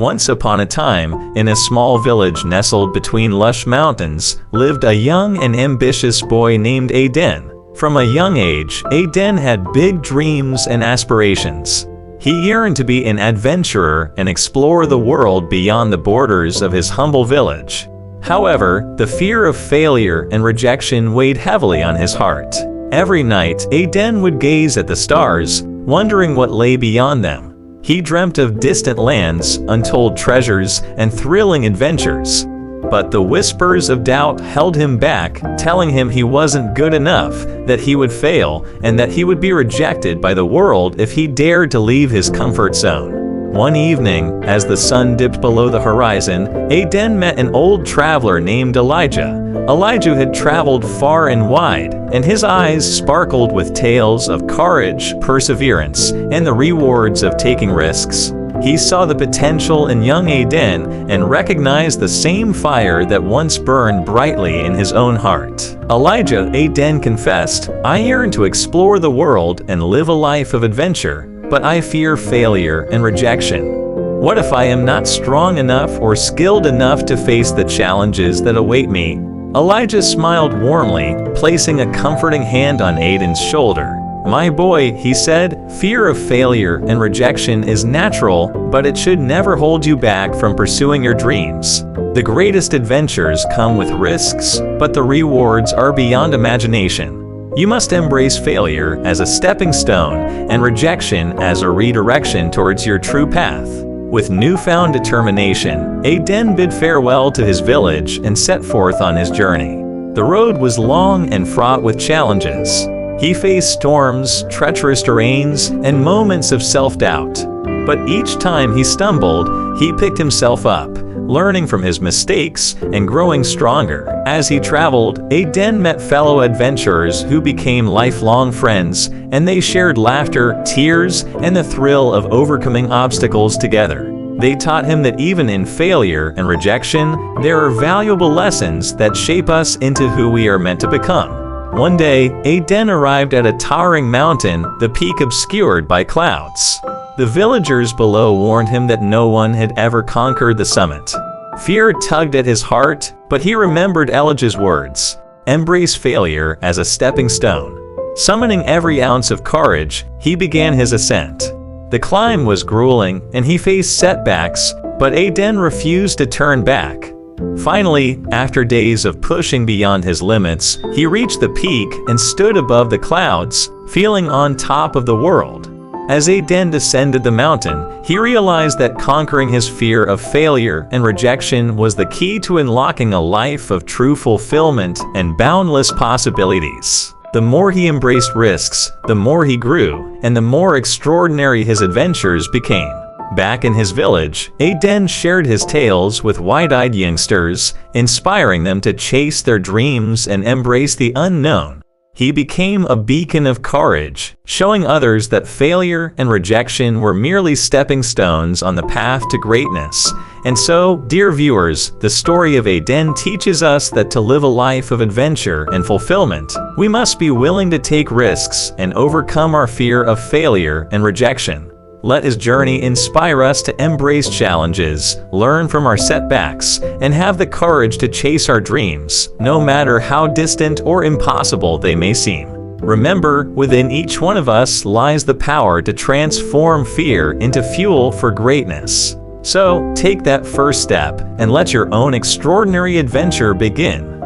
Once upon a time, in a small village nestled between lush mountains, lived a young and ambitious boy named Aiden. From a young age, Aiden had big dreams and aspirations. He yearned to be an adventurer and explore the world beyond the borders of his humble village. However, the fear of failure and rejection weighed heavily on his heart. Every night, Aiden would gaze at the stars, wondering what lay beyond them. He dreamt of distant lands, untold treasures, and thrilling adventures. But the whispers of doubt held him back, telling him he wasn't good enough, that he would fail, and that he would be rejected by the world if he dared to leave his comfort zone. One evening, as the sun dipped below the horizon, Aiden met an old traveler named Elijah. Elijah had traveled far and wide, and his eyes sparkled with tales of courage, perseverance, and the rewards of taking risks. He saw the potential in young Aiden and recognized the same fire that once burned brightly in his own heart. Elijah, Aiden confessed, "I yearn to explore the world and live a life of adventure, but I fear failure and rejection. What if I am not strong enough or skilled enough to face the challenges that await me?" Elijah smiled warmly, placing a comforting hand on Aiden's shoulder. "My boy," he said, "fear of failure and rejection is natural, but it should never hold you back from pursuing your dreams. The greatest adventures come with risks, but the rewards are beyond imagination. You must embrace failure as a stepping stone and rejection as a redirection towards your true path." With newfound determination, Aiden bid farewell to his village and set forth on his journey. The road was long and fraught with challenges. He faced storms, treacherous terrains, and moments of self-doubt. But each time he stumbled, he picked himself up, learning from his mistakes and growing stronger. As he traveled, Aiden met fellow adventurers who became lifelong friends, and they shared laughter, tears, and the thrill of overcoming obstacles together. They taught him that even in failure and rejection, there are valuable lessons that shape us into who we are meant to become. One day, Aiden arrived at a towering mountain, the peak obscured by clouds. The villagers below warned him that no one had ever conquered the summit. Fear tugged at his heart, but he remembered Elijah's words, "Embrace failure as a stepping stone." Summoning every ounce of courage, he began his ascent. The climb was grueling, and he faced setbacks, but Aiden refused to turn back. Finally, after days of pushing beyond his limits, he reached the peak and stood above the clouds, feeling on top of the world. As Aiden descended the mountain, he realized that conquering his fear of failure and rejection was the key to unlocking a life of true fulfillment and boundless possibilities. The more he embraced risks, the more he grew, and the more extraordinary his adventures became. Back in his village, Aiden shared his tales with wide-eyed youngsters, inspiring them to chase their dreams and embrace the unknown. He became a beacon of courage, showing others that failure and rejection were merely stepping stones on the path to greatness. And so, dear viewers, the story of Aiden teaches us that to live a life of adventure and fulfillment, we must be willing to take risks and overcome our fear of failure and rejection. Let his journey inspire us to embrace challenges, learn from our setbacks, and have the courage to chase our dreams, no matter how distant or impossible they may seem. Remember, within each one of us lies the power to transform fear into fuel for greatness. So, take that first step and let your own extraordinary adventure begin.